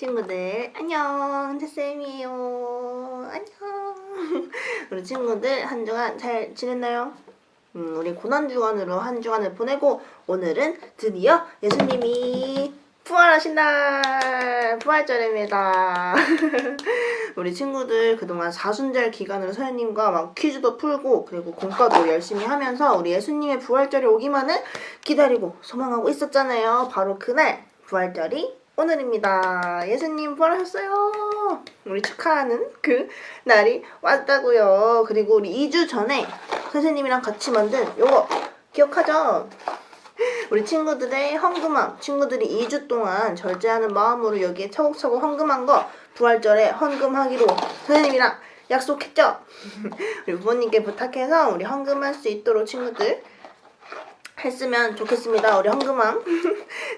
친구들 안녕, 태쌤이에요. 안녕. 우리 친구들 한 주간 잘 지냈나요? 우리 고난주간으로 한 주간을 보내고 오늘은 드디어 예수님이 부활하신 날, 부활절입니다. 우리 친구들 그동안 사순절 기간으로 선생님과 막 퀴즈도 풀고 그리고 공과도 열심히 하면서 우리 예수님의 부활절이 오기만을 기다리고 소망하고 있었잖아요. 바로 그날 부활절이 오늘입니다. 예수님 부활하셨어요. 우리 축하하는 그 날이 왔다고요. 그리고 우리 2주 전에 선생님이랑 같이 만든 요거 기억하죠? 우리 친구들의 헌금함, 친구들이 2주 동안 절제하는 마음으로 여기에 차곡차곡 헌금한 거 부활절에 헌금하기로 선생님이랑 약속했죠? 우리 부모님께 부탁해서 우리 헌금할 수 있도록 친구들 했으면 좋겠습니다. 우리 헌금함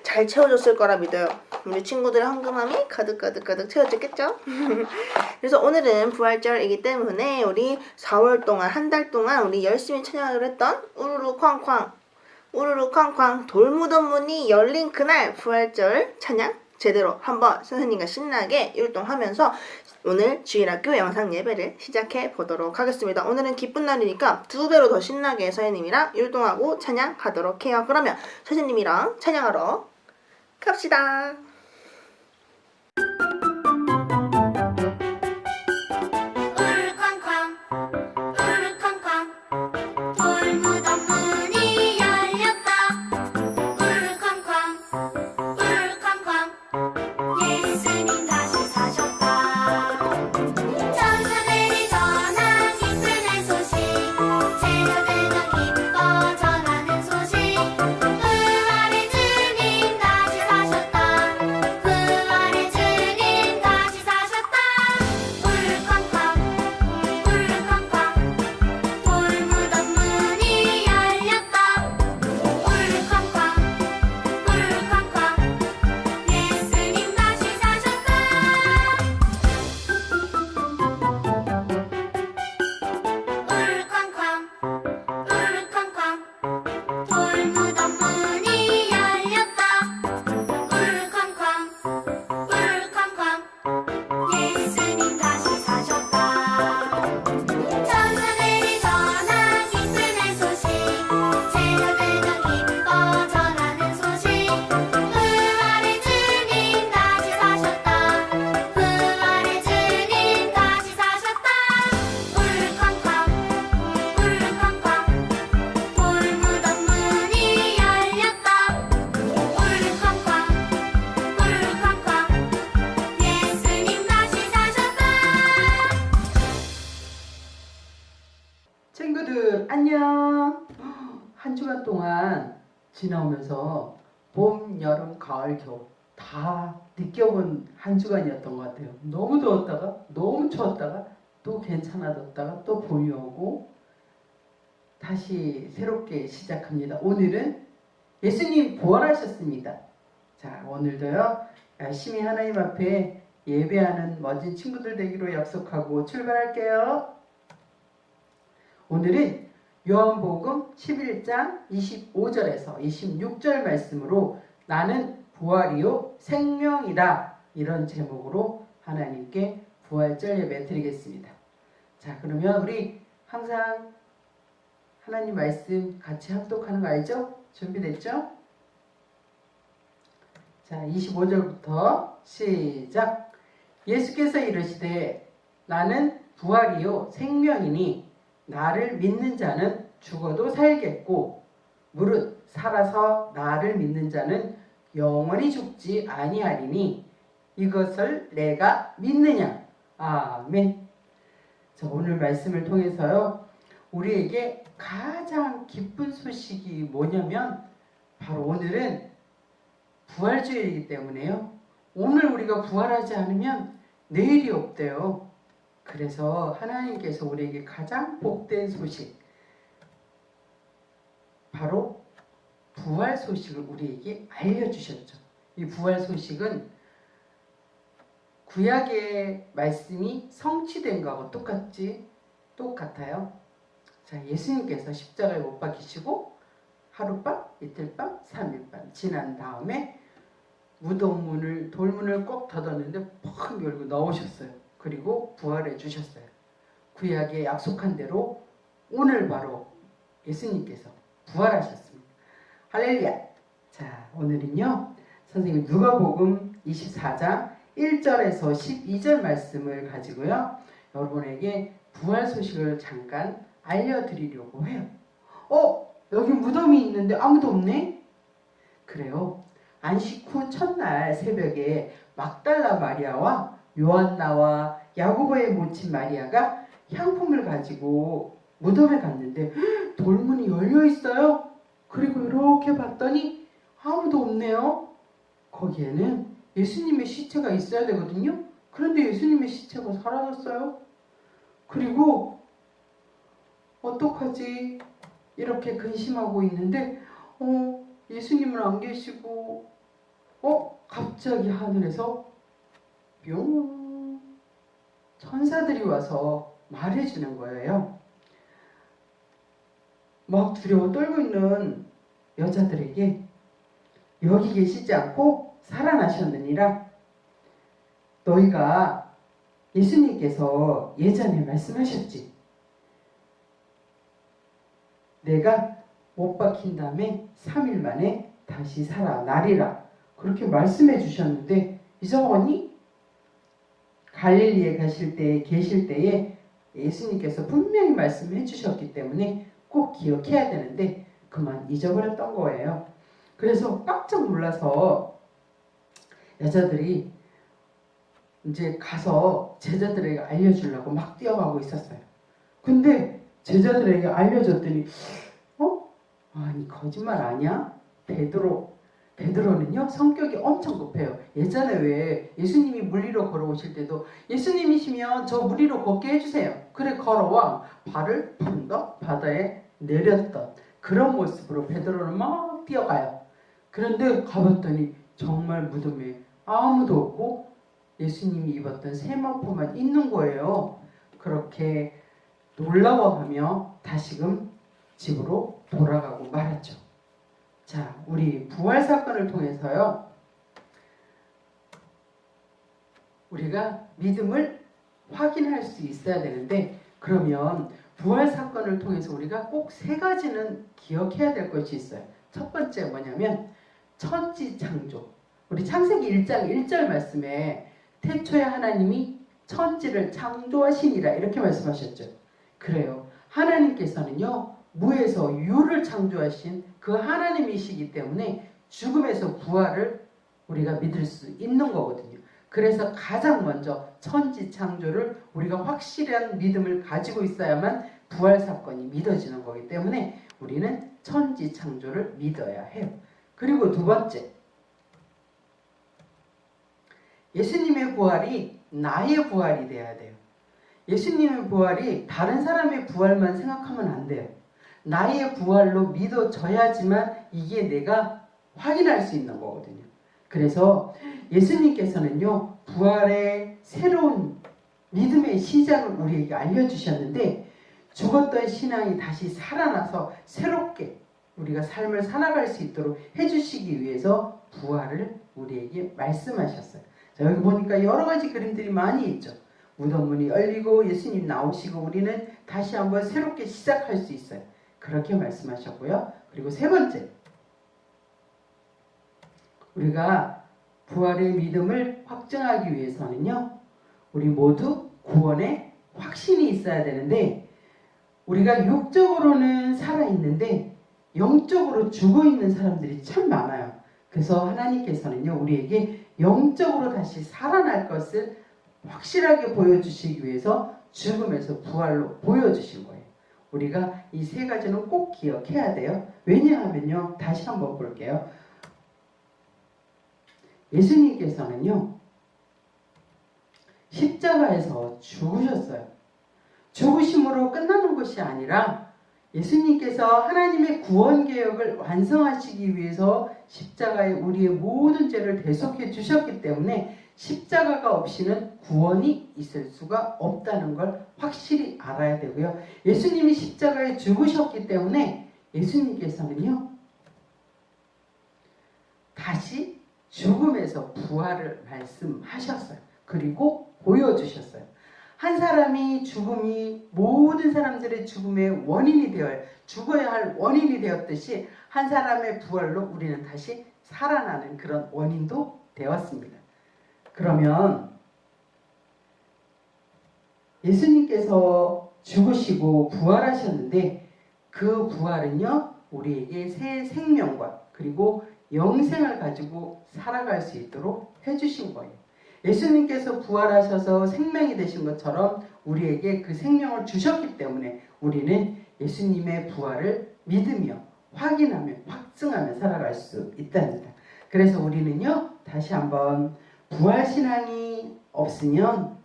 잘 채워줬을 거라 믿어요. 우리 친구들의 헌금함이 가득 채워졌겠죠? 그래서 오늘은 부활절이기 때문에 우리 4월 동안 한 달 동안 우리 열심히 찬양을 했던 우르르 쾅쾅 돌무덤 문이 열린 그날 부활절 찬양 제대로 한번 선생님과 신나게 율동하면서 오늘 주일학교 영상 예배를 시작해 보도록 하겠습니다. 오늘은 기쁜 날이니까 2배로 더 신나게 선생님이랑 율동하고 찬양하도록 해요. 그러면 선생님이랑 찬양하러 갑시다. 친구들 안녕. 한 주간 동안 지나오면서 봄, 여름, 가을, 겨울 다 느껴본 한 주간이었던 것 같아요. 너무 더웠다가 너무 추웠다가 또 괜찮아졌다가 또 봄이 오고 다시 새롭게 시작합니다. 오늘은 예수님 부활하셨습니다. 자, 오늘도요 열심히 하나님 앞에 예배하는 멋진 친구들 되기로 약속하고 출발할게요. 오늘은 요한복음 11장 25절에서 26절 말씀으로 나는 부활이요 생명이다 이런 제목으로 하나님께 부활절 예배 드리겠습니다. 자, 그러면 우리 항상 하나님 말씀 같이 합독하는 거 알죠? 준비됐죠? 자, 25절부터 시작. 예수께서 이르시되 나는 부활이요 생명이니 나를 믿는 자는 죽어도 살겠고 무릇 살아서 나를 믿는 자는 영원히 죽지 아니하리니 이것을 내가 믿느냐. 아멘. 자, 오늘 말씀을 통해서요 우리에게 가장 기쁜 소식이 뭐냐면 바로 오늘은 부활주일이기 때문에요. 오늘 우리가 부활하지 않으면 내일이 없대요. 그래서 하나님께서 우리에게 가장 복된 소식, 바로 부활 소식을 우리에게 알려주셨죠. 이 부활 소식은 구약의 말씀이 성취된 거하고 똑같아요. 자, 예수님께서 십자가에 못 박히시고 하룻밤, 이틀밤, 3일밤 지난 다음에 무덤 문을 돌문을 꼭 닫았는데 팍 열고 나오셨어요. 그리고 부활해 주셨어요. 구약에 약속한 대로 오늘 바로 예수님께서 부활하셨습니다. 할렐루야. 자, 오늘은요 선생님 누가복음 24장 1절에서 12절 말씀을 가지고요 여러분에게 부활 소식을 잠깐 알려드리려고 해요. 여기 무덤이 있는데 아무도 없네? 그래요. 안식 후 첫날 새벽에 막달라 마리아와 요한나와 야고보의 모친 마리아가 향품을 가지고 무덤에 갔는데 돌문이 열려 있어요. 그리고 이렇게 봤더니 아무도 없네요. 거기에는 예수님의 시체가 있어야 되거든요. 그런데 예수님의 시체가 사라졌어요. 그리고 어떡하지? 이렇게 근심하고 있는데 예수님은 안 계시고 갑자기 하늘에서 뿅 천사들이 와서 말해주는 거예요. 막 두려워 떨고 있는 여자들에게 여기 계시지 않고 살아나셨느니라. 너희가 예수님께서 예전에 말씀하셨지. 내가 못 박힌 다음에 3일 만에 다시 살아나리라. 그렇게 말씀해 주셨는데 잊어먹었니? 갈릴리에 계실 때에 예수님께서 분명히 말씀해 주셨기 때문에 꼭 기억해야 되는데 그만 잊어버렸던 거예요. 그래서 깜짝 놀라서 여자들이 이제 가서 제자들에게 알려주려고 막 뛰어가고 있었어요. 근데 제자들에게 알려줬더니 아니 거짓말 아니야? 베드로는요 성격이 엄청 급해요. 예전에 왜 예수님이 물 위로 걸어오실 때도 예수님이시면 저 물 위로 걷게 해주세요. 그래 걸어와 발을 펑덕 바다에 내렸던 그런 모습으로 베드로는 막 뛰어가요. 그런데 가봤더니 정말 무덤에 아무도 없고 예수님이 입었던 세마포만 있는 거예요. 그렇게 놀라워하며 다시금 집으로 돌아가고 말았죠. 자, 우리 부활 사건을 통해서요. 우리가 믿음을 확인할 수 있어야 되는데 그러면 부활 사건을 통해서 우리가 꼭 3가지는 기억해야 될 것이 있어요. 첫 번째 뭐냐면 천지창조. 우리 창세기 1장 1절 말씀에 태초에 하나님이 천지를 창조하시니라 이렇게 말씀하셨죠. 그래요. 하나님께서는요. 무에서 유를 창조하신 그 하나님이시기 때문에 죽음에서 부활을 우리가 믿을 수 있는 거거든요. 그래서 가장 먼저 천지 창조를 우리가 확실한 믿음을 가지고 있어야만 부활 사건이 믿어지는 거기 때문에 우리는 천지 창조를 믿어야 해요. 그리고 두 번째, 예수님의 부활이 나의 부활이 돼야 돼요. 예수님의 부활이 다른 사람의 부활만 생각하면 안 돼요. 나의 부활로 믿어져야지만 이게 내가 확인할 수 있는 거거든요. 그래서 예수님께서는요, 부활의 새로운 믿음의 시작을 우리에게 알려주셨는데 죽었던 신앙이 다시 살아나서 새롭게 우리가 삶을 살아갈 수 있도록 해주시기 위해서 부활을 우리에게 말씀하셨어요. 자, 여기 보니까 여러 가지 그림들이 많이 있죠. 무덤문이 열리고 예수님 나오시고 우리는 다시 한번 새롭게 시작할 수 있어요. 그렇게 말씀하셨고요. 그리고 세 번째, 우리가 부활의 믿음을 확증하기 위해서는요, 우리 모두 구원의 확신이 있어야 되는데 우리가 육적으로는 살아있는데 영적으로 죽어있는 사람들이 참 많아요. 그래서 하나님께서는요, 우리에게 영적으로 다시 살아날 것을 확실하게 보여주시기 위해서 죽음에서 부활로 보여주신 거예요. 우리가 이 3가지는 꼭 기억해야 돼요. 왜냐하면요, 다시 한번 볼게요. 예수님께서는요, 십자가에서 죽으셨어요. 죽으심으로 끝나는 것이 아니라 예수님께서 하나님의 구원 계획을 완성하시기 위해서 십자가에 우리의 모든 죄를 대속해 주셨기 때문에 십자가가 없이는 구원이 있을 수가 없다는 걸 확실히 알아야 되고요. 예수님이 십자가에 죽으셨기 때문에 예수님께서는요, 다시 죽음에서 부활을 말씀하셨어요. 그리고 보여주셨어요. 한 사람이 죽음이 모든 사람들의 죽음의 원인이 되어요. 죽어야 할 원인이 되었듯이 한 사람의 부활로 우리는 다시 살아나는 그런 원인도 되었습니다. 그러면 예수님께서 죽으시고 부활하셨는데 그 부활은요, 우리에게 새 생명과 그리고 영생을 가지고 살아갈 수 있도록 해주신 거예요. 예수님께서 부활하셔서 생명이 되신 것처럼 우리에게 그 생명을 주셨기 때문에 우리는 예수님의 부활을 믿으며 확인하며 확증하며 살아갈 수 있답니다. 그래서 우리는요, 다시 한번 부활신앙이 없으면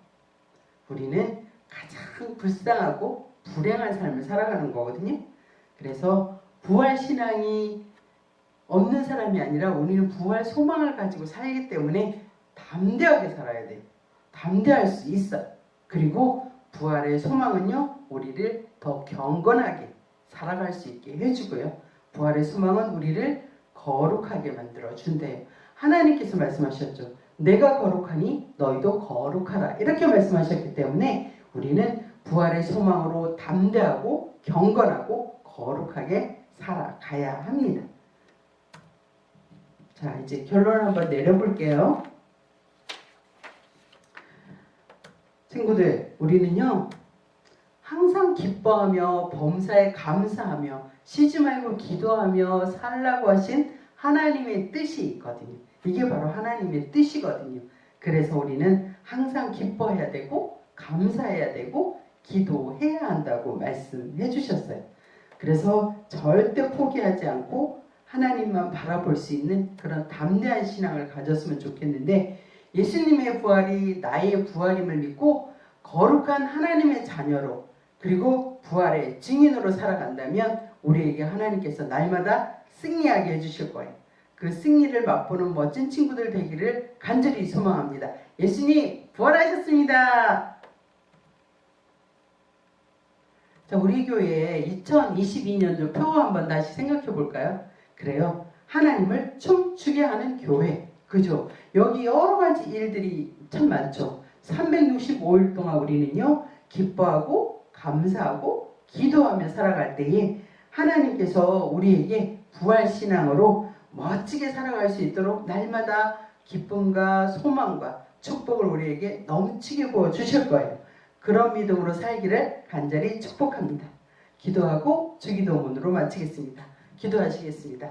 우리는 가장 불쌍하고 불행한 삶을 살아가는 거거든요. 그래서 부활신앙이 없는 사람이 아니라 우리는 부활 소망을 가지고 살기 때문에 담대하게 살아야 돼요. 담대할 수 있어요. 그리고 부활의 소망은요, 우리를 더 경건하게 살아갈 수 있게 해주고요. 부활의 소망은 우리를 거룩하게 만들어 준대요. 하나님께서 말씀하셨죠. 내가 거룩하니 너희도 거룩하라. 이렇게 말씀하셨기 때문에 우리는 부활의 소망으로 담대하고 경건하고 거룩하게 살아가야 합니다. 자, 이제 결론을 한번 내려볼게요. 친구들, 우리는요, 항상 기뻐하며 범사에 감사하며 쉬지 말고 기도하며 살라고 하신 하나님의 뜻이 있거든요. 이게 바로 하나님의 뜻이거든요. 그래서 우리는 항상 기뻐해야 되고 감사해야 되고 기도해야 한다고 말씀해 주셨어요. 그래서 절대 포기하지 않고 하나님만 바라볼 수 있는 그런 담대한 신앙을 가졌으면 좋겠는데, 예수님의 부활이 나의 부활임을 믿고 거룩한 하나님의 자녀로 그리고 부활의 증인으로 살아간다면 우리에게 하나님께서 날마다 승리하게 해주실 거예요. 그 승리를 맛보는 멋진 친구들 되기를 간절히 소망합니다. 예수님 부활하셨습니다. 자, 우리 교회 2022년도 표 한번 다시 생각해 볼까요? 그래요. 하나님을 춤추게 하는 교회. 그죠? 여기 여러 가지 일들이 참 많죠. 365일 동안 우리는요, 기뻐하고 감사하고 기도하며 살아갈 때에 하나님께서 우리에게 부활신앙으로 멋지게 살아갈 수 있도록 날마다 기쁨과 소망과 축복을 우리에게 넘치게 부어주실 거예요. 그런 믿음으로 살기를 간절히 축복합니다. 기도하고 주기도문으로 마치겠습니다. 기도하시겠습니다.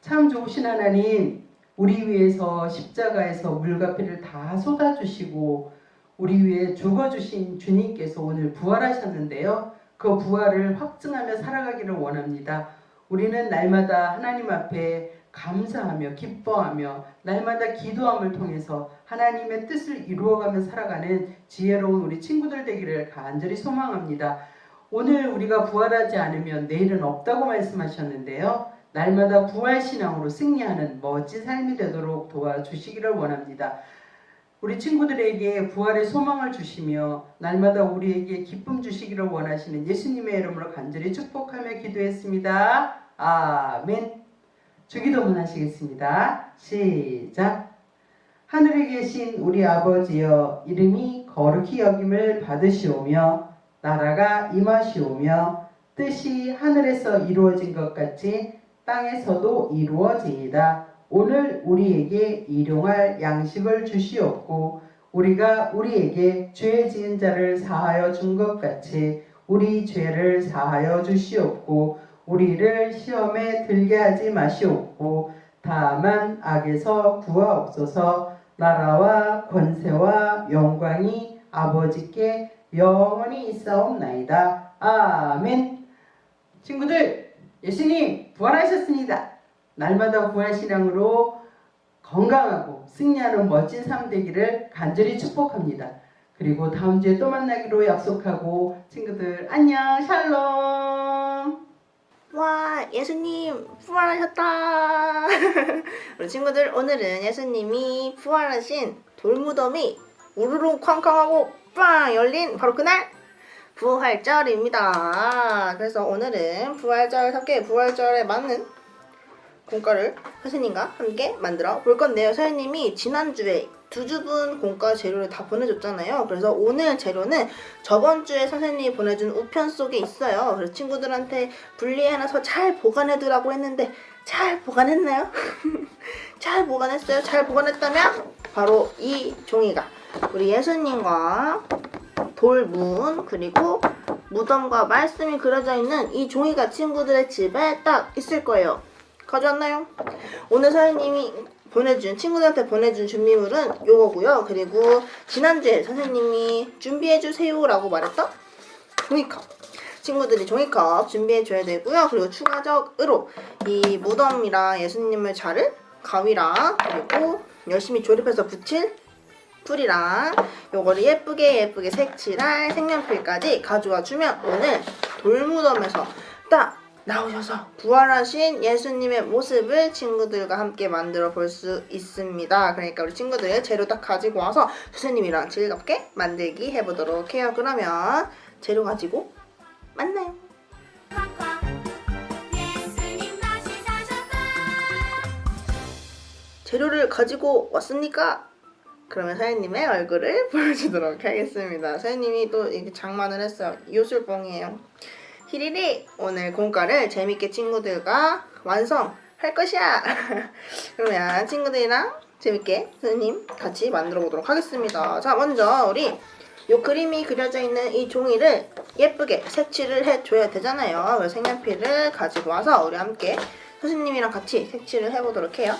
참 좋으신 하나님, 우리 위해서 십자가에서 물과 피를 다 쏟아주시고 우리 위해 죽어주신 주님께서 오늘 부활하셨는데요. 그 부활을 확증하며 살아가기를 원합니다. 우리는 날마다 하나님 앞에 감사하며 기뻐하며 날마다 기도함을 통해서 하나님의 뜻을 이루어가며 살아가는 지혜로운 우리 친구들 되기를 간절히 소망합니다. 오늘 우리가 부활하지 않으면 내일은 없다고 말씀하셨는데요. 날마다 부활신앙으로 승리하는 멋진 삶이 되도록 도와주시기를 원합니다. 우리 친구들에게 부활의 소망을 주시며 날마다 우리에게 기쁨 주시기를 원하시는 예수님의 이름으로 간절히 축복하며 기도했습니다. 아멘. 주기도문 하시겠습니다. 시작. 하늘에 계신 우리 아버지여, 이름이 거룩히 여김을 받으시오며 나라가 임하시오며 뜻이 하늘에서 이루어진 것 같이 땅에서도 이루어지이다. 오늘 우리에게 일용할 양식을 주시옵고 우리가 우리에게 죄 지은 자를 사하여 준 것 같이 우리 죄를 사하여 주시옵고 우리를 시험에 들게 하지 마시옵고 다만 악에서 구하옵소서. 나라와 권세와 영광이 아버지께 영원히 있사옵나이다. 아멘. 친구들, 예수님 부활하셨습니다. 날마다 부활신앙으로 건강하고 승리하는 멋진 삶 되기를 간절히 축복합니다. 그리고 다음 주에 또 만나기로 약속하고 친구들 안녕, 샬롬. 와, 예수님 부활하셨다. 우리 친구들, 오늘은 예수님이 부활하신 돌무덤이 우르릉 쾅쾅하고 빵 열린 바로 그날 부활절입니다. 그래서 오늘은 부활절에 맞는 공과를 선생님과 함께 만들어 볼 건데요. 선생님이 지난주에 두 주분 공과 재료를 다 보내줬잖아요. 그래서 오늘 재료는 저번 주에 선생님이 보내준 우편 속에 있어요. 그래서 친구들한테 분리해놔서 잘 보관해두라고 했는데 잘 보관했나요? 잘 보관했어요? 잘 보관했다면 바로 이 종이가 우리 예수님과 돌문 그리고 무덤과 말씀이 그려져 있는 이 종이가 친구들의 집에 딱 있을 거예요. 가져왔나요? 오늘 선생님이 친구들한테 보내준 준비물은 요거고요. 그리고 지난주에 선생님이 준비해주세요 라고 말했던 종이컵. 친구들이 종이컵 준비해줘야 되고요. 그리고 추가적으로 이 무덤이랑 예수님을 자를 가위랑 그리고 열심히 조립해서 붙일 풀이랑 요거를 예쁘게 색칠할 색연필까지 가져와 주면 오늘 돌무덤에서 딱 나오셔서 부활하신 예수님의 모습을 친구들과 함께 만들어 볼 수 있습니다. 그러니까 우리 친구들 재료 딱 가지고 와서 선생님이랑 즐겁게 만들기 해보도록 해요. 그러면 재료 가지고 만나요. 재료를 가지고 왔습니까? 그러면 사장님의 얼굴을 보여주도록 하겠습니다. 사장님이 또 이렇게 장만을 했어요. 요술봉이에요. 히리리! 오늘 공과를 재밌게 친구들과 완성할 것이야! 그러면 친구들이랑 재밌게 선생님 같이 만들어 보도록 하겠습니다. 자, 먼저 우리 요 그림이 그려져 있는 이 종이를 예쁘게 색칠을 해줘야 되잖아요. 그래서 색연필을 가지고 와서 우리 함께 선생님이랑 같이 색칠을 해보도록 해요.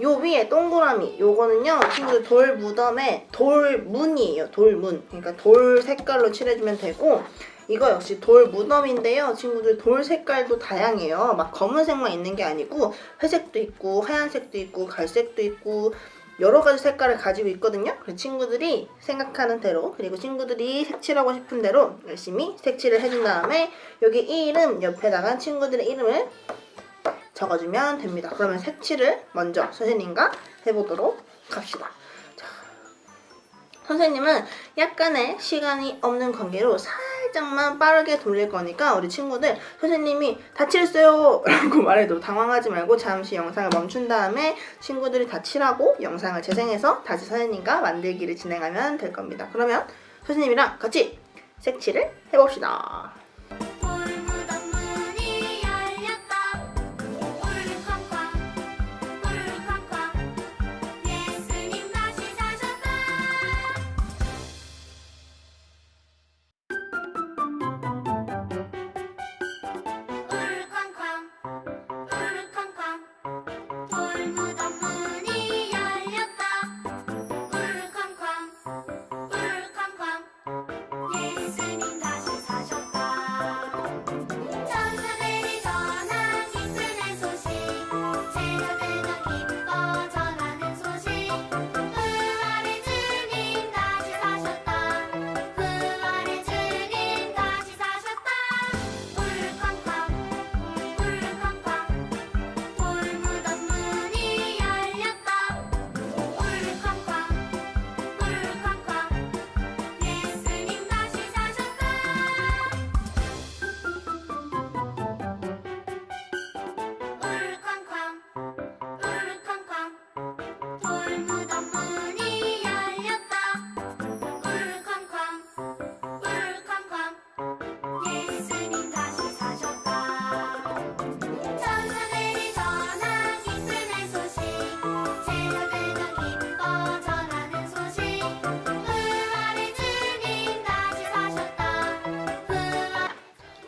요 위에 동그라미 요거는요 친구들 돌 무덤에 돌문이에요. 돌문. 그러니까 돌 색깔로 칠해주면 되고 이거 역시 돌 무덤인데요. 친구들 돌 색깔도 다양해요. 막 검은색만 있는 게 아니고 회색도 있고 하얀색도 있고 갈색도 있고 여러 가지 색깔을 가지고 있거든요. 그래서 친구들이 생각하는 대로 그리고 친구들이 색칠하고 싶은 대로 열심히 색칠을 해준 다음에 여기 이 이름 옆에다가 친구들의 이름을 적어주면 됩니다. 그러면 색칠을 먼저 선생님과 해보도록 합시다. 자, 선생님은 약간의 시간이 없는 관계로 살짝만 빠르게 돌릴 거니까 우리 친구들 선생님이 다 칠했어요 라고 말해도 당황하지 말고 잠시 영상을 멈춘 다음에 친구들이 다 칠하고 영상을 재생해서 다시 선생님과 만들기를 진행하면 될 겁니다. 그러면 선생님이랑 같이 색칠을 해봅시다.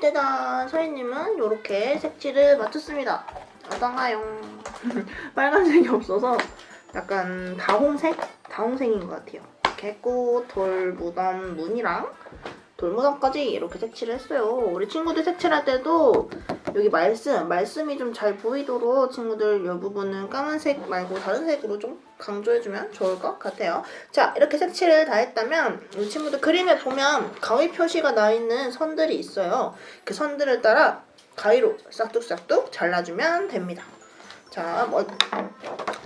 짜잔! 서희님은 이렇게 색칠을 마쳤습니다. 어떤가요? 빨간색이 없어서 약간 다홍색인 것 같아요. 개꽃, 돌무덤, 문이랑 돌무덤까지 이렇게 색칠을 했어요. 우리 친구들 색칠할 때도 여기 말씀이 좀 잘 보이도록 친구들 이 부분은 까만색 말고 다른 색으로 좀 강조해주면 좋을 것 같아요. 자, 이렇게 색칠을 다 했다면 우리 친구들 그림에 보면 가위 표시가 나 있는 선들이 있어요. 그 선들을 따라 가위로 싹둑싹둑 잘라주면 됩니다. 자,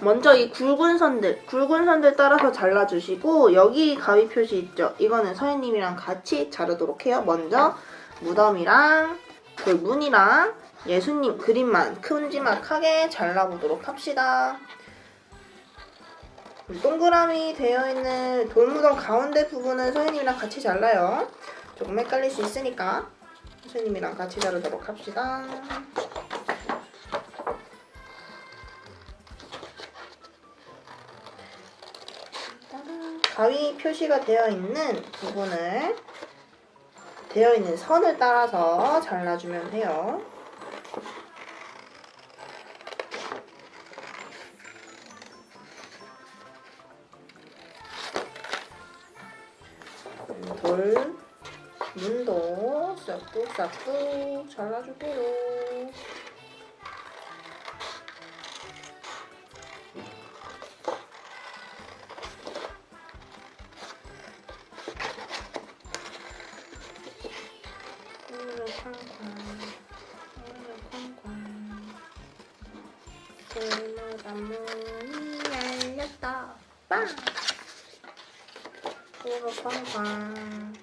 먼저 이 굵은 선들 따라서 잘라주시고 여기 가위 표시 있죠? 이거는 서희님이랑 같이 자르도록 해요. 먼저 무덤이랑 돌문이랑 예수님 그림만 큼지막하게 잘라보도록 합시다. 동그라미 되어 있는 돌무덤 가운데 부분은 선생님이랑 같이 잘라요. 조금 헷갈릴 수 있으니까 선생님이랑 같이 자르도록 합시다. 가위 표시가 되어 있는 부분을 되어 있는 선을 따라서 잘라주면 돼요. 돌 문도 싹둑싹둑 잘라줄게요. 문이 열렸다. 빵! 오로 쾅쾅.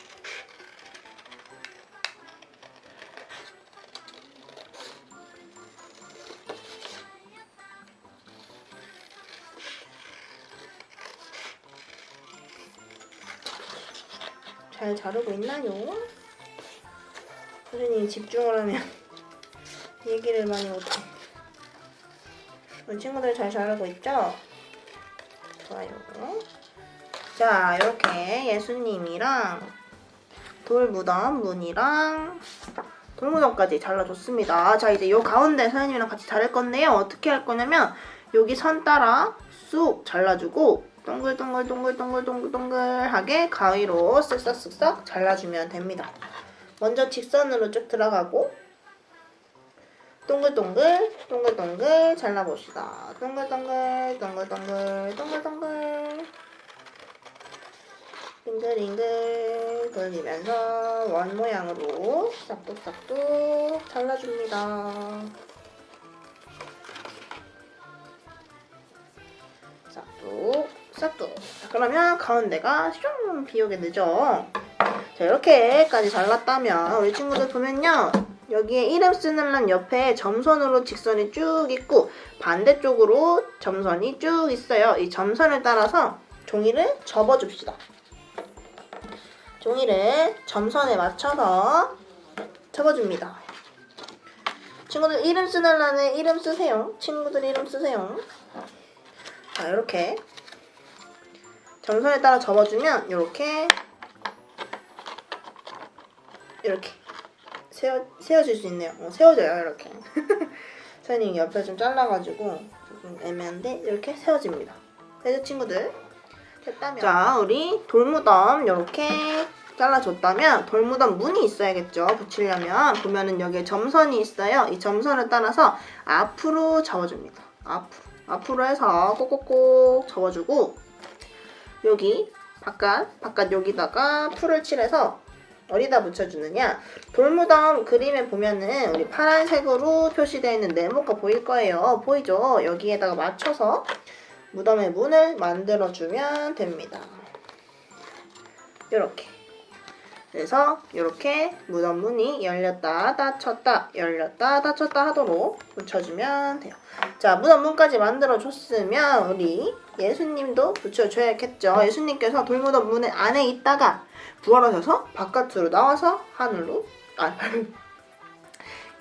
잘 자르고 있나요? 선생님이 집중을 하면 얘기를 많이 못해. 우리 친구들 잘 자르고 있죠? 좋아요. 자, 이렇게 예수님이랑 돌무덤 문이랑 돌무덤까지 잘라줬습니다. 자, 이제 요 가운데 선생님이랑 같이 자를 건데요. 어떻게 할 거냐면 여기 선 따라 쑥 잘라주고 동글동글동글동글동글하게 가위로 쓱싹쓱싹 잘라주면 됩니다. 먼저 직선으로 쭉 들어가고 동글동글 동글동글 잘라봅시다. 동글동글 동글동글 동글동글 빙글빙글 돌리면서 원 모양으로 싹둑싹둑 잘라줍니다. 싹둑 싹둑. 자, 그러면 가운데가 슝 비우게 되죠. 자, 이렇게까지 잘랐다면 우리 친구들 보면요, 여기에 이름 쓰는 란 옆에 점선으로 직선이 쭉 있고 반대쪽으로 점선이 쭉 있어요. 이 점선을 따라서 종이를 접어줍시다. 종이를 점선에 맞춰서 접어줍니다. 친구들 이름 쓰는 란에 이름 쓰세요. 친구들 이름 쓰세요. 자, 이렇게 점선에 따라 접어주면 이렇게 세워질 수 있네요. 세워져요, 이렇게. 선생님이 옆에 좀 잘라가지고 조금 애매한데 이렇게 세워집니다. 그래서 친구들 됐다면, 자, 우리 돌무덤 이렇게 잘라줬다면 돌무덤 문이 있어야겠죠. 붙이려면 보면은 여기에 점선이 있어요. 이 점선을 따라서 앞으로 접어줍니다. 앞으로 해서 꼭꼭꼭 접어주고 여기 바깥 여기다가 풀을 칠해서 어디다 붙여주느냐, 돌무덤 그림에 보면은 우리 파란색으로 표시되어 있는 네모가 보일 거예요. 보이죠? 여기에다가 맞춰서 무덤의 문을 만들어주면 됩니다. 이렇게. 그래서 이렇게 무덤 문이 열렸다 닫혔다 열렸다 닫혔다 하도록 붙여주면 돼요. 자, 무덤 문까지 만들어줬으면 우리 예수님도 붙여줘야겠죠. 예수님께서 돌무덤 문 안에 있다가 부활하셔서 바깥으로 나와서 하늘로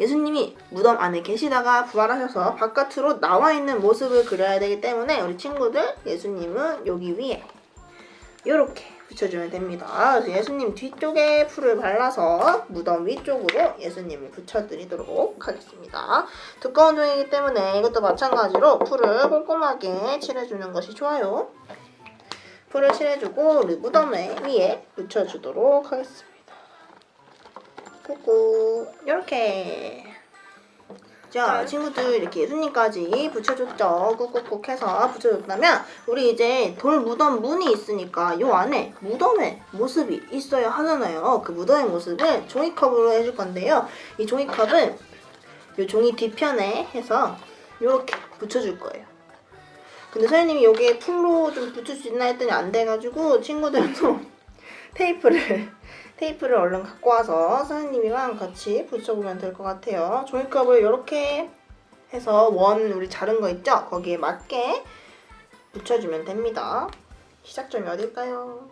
예수님이 무덤 안에 계시다가 부활하셔서 바깥으로 나와 있는 모습을 그려야 되기 때문에 우리 친구들 예수님은 여기 위에 이렇게 붙여주면 됩니다. 그래서 예수님 뒤쪽에 풀을 발라서 무덤 위쪽으로 예수님을 붙여드리도록 하겠습니다. 두꺼운 종이기 때문에 이것도 마찬가지로 풀을 꼼꼼하게 칠해주는 것이 좋아요. 풀을 칠해주고 우리 무덤 위에 붙여주도록 하겠습니다. 꾹꾹 이렇게. 자, 친구들 이렇게 예수님까지 붙여줬죠. 꾹꾹꾹 해서 붙여줬다면 우리 이제 돌 무덤 문이 있으니까 요 안에 무덤의 모습이 있어야 하잖아요. 그 무덤의 모습을 종이컵으로 해줄 건데요. 이 종이컵은 요 종이 뒤편에 해서 이렇게 붙여줄 거예요. 근데 선생님이 여기에 풀로 좀 붙일 수 있나 했더니 안 돼가지고 친구들도 테이프를 테이프를 얼른 갖고 와서 선생님이랑 같이 붙여보면 될 것 같아요. 종이컵을 이렇게 해서 원 우리 자른 거 있죠? 거기에 맞게 붙여주면 됩니다. 시작점이 어딜까요?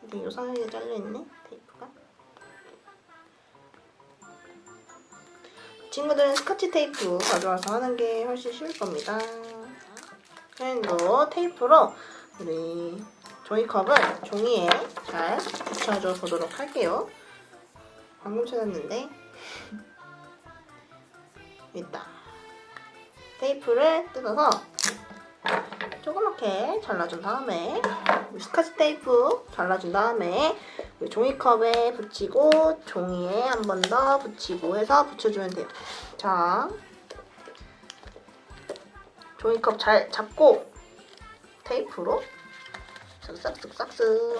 근데 요상하게 잘려있네, 테이프가. 친구들은 스카치 테이프 가져와서 하는 게 훨씬 쉬울 겁니다. 선생님도 테이프로 우리 종이컵을 종이에 잘 붙여줘 보도록 할게요. 방금 찾았는데 있다. 테이프를 뜯어서 조그맣게 잘라준 다음에 스카치 테이프 잘라준 다음에 우리 종이컵에 붙이고 종이에 한 번 더 붙이고 해서 붙여주면 돼요. 자, 종이컵 잘 잡고 테이프로 쓱싹쓱싹쓱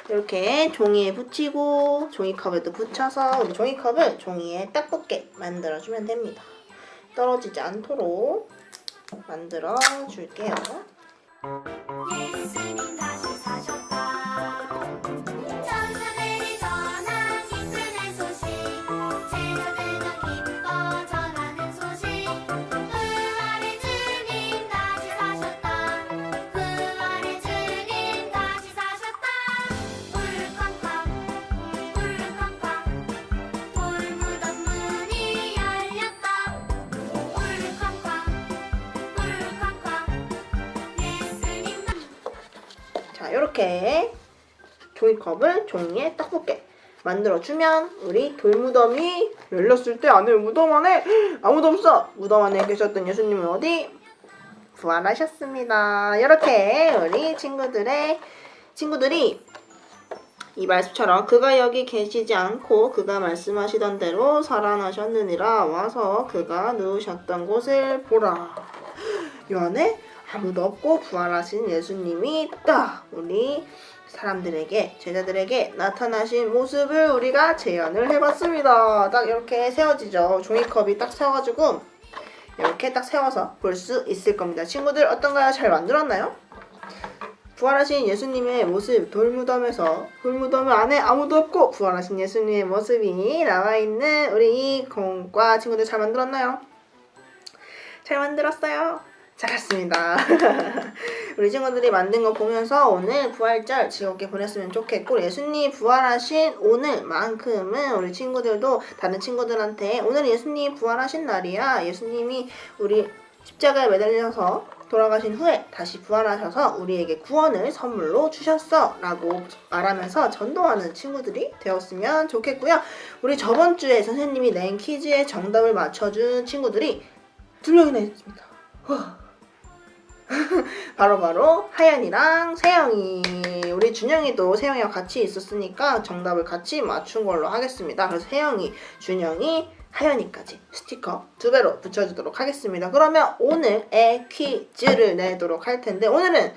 이렇게 종이에 붙이고 종이컵에도 붙여서 우리 종이컵을 종이에 딱 붙게 만들어주면 됩니다. 떨어지지 않도록 만들어 줄게요. 예수님 다시 사셨다. 천사들이 전한 기쁨의 소식, 제자들도 기뻐 전하는 소식. 부활의 주님 다시 사셨다. 부활의 주님 다시 사셨다. 울컥컥 울컥컥 돌무덤 문이 열렸다. 울컥컥 울컥컥 예수님 자, 이렇게 종이컵을 종이에 딱 붙게 만들어주면 우리 돌무덤이 열렸을 때 안에 무덤 안에 아무도 없어. 무덤 안에 계셨던 예수님은 어디? 부활하셨습니다. 이렇게 우리 친구들이 이 말씀처럼 그가 여기 계시지 않고 그가 말씀하시던 대로 살아나셨느니라. 와서 그가 누우셨던 곳을 보라. 이 안에 아무도 없고 부활하신 예수님이 딱 우리 사람들에게, 제자들에게 나타나신 모습을 우리가 재현을 해봤습니다. 딱 이렇게 세워지죠. 종이컵이 딱 세워가지고 이렇게 딱 세워서 볼 수 있을 겁니다. 친구들 어떤가요? 잘 만들었나요? 부활하신 예수님의 모습, 돌무덤에서 돌무덤 안에 아무도 없고 부활하신 예수님의 모습이 나와 있는 우리 이 공과 친구들 잘 만들었나요? 잘 만들었어요. 잘했습니다. 우리 친구들이 만든 거 보면서 오늘 부활절 즐겁게 보냈으면 좋겠고, 예수님 부활하신 오늘만큼은 우리 친구들도 다른 친구들한테 오늘 예수님 부활하신 날이야. 예수님이 우리 십자가에 매달려서 돌아가신 후에 다시 부활하셔서 우리에게 구원을 선물로 주셨어 라고 말하면서 전도하는 친구들이 되었으면 좋겠고요. 우리 저번 주에 선생님이 낸 퀴즈의 정답을 맞춰준 친구들이 2명이나 있습니다. 바로 하연이랑 세영이. 우리 준영이도 세영이와 같이 있었으니까 정답을 같이 맞춘 걸로 하겠습니다. 그래서 세영이, 준영이, 하연이까지 스티커 2배로 붙여주도록 하겠습니다. 그러면 오늘의 퀴즈를 내도록 할 텐데, 오늘은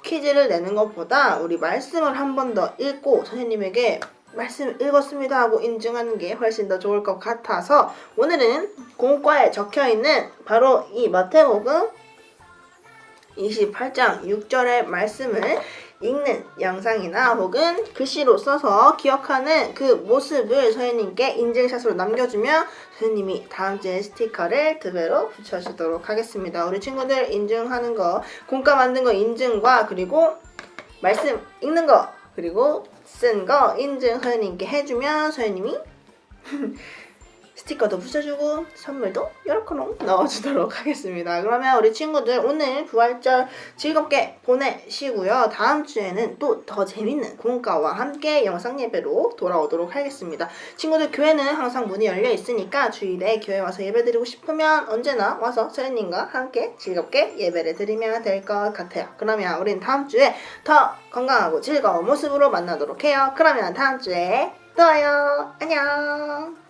퀴즈를 내는 것보다 우리 말씀을 한 번 더 읽고 선생님에게 말씀 읽었습니다 하고 인증하는 게 훨씬 더 좋을 것 같아서 오늘은 공과에 적혀있는 바로 이 마태복음 28장 6절의 말씀을 읽는 영상이나 혹은 글씨로 써서 기억하는 그 모습을 선생님께 인증샷으로 남겨주면 선생님이 다음 주에 스티커를 2배로 붙여주도록 하겠습니다. 우리 친구들 인증하는 거, 공과 만든 거 인증과 그리고 말씀 읽는 거 그리고 쓴 거 인증 선생님께 해주면 선생님이 스티커도 붙여주고 선물도 요렇게롱 넣어주도록 하겠습니다. 그러면 우리 친구들 오늘 부활절 즐겁게 보내시고요. 다음 주에는 또 더 재밌는 공과와 함께 영상 예배로 돌아오도록 하겠습니다. 친구들 교회는 항상 문이 열려 있으니까 주일에 교회 와서 예배 드리고 싶으면 언제나 와서 선생님과 함께 즐겁게 예배를 드리면 될 것 같아요. 그러면 우린 다음 주에 더 건강하고 즐거운 모습으로 만나도록 해요. 그러면 다음 주에 또 와요. 안녕.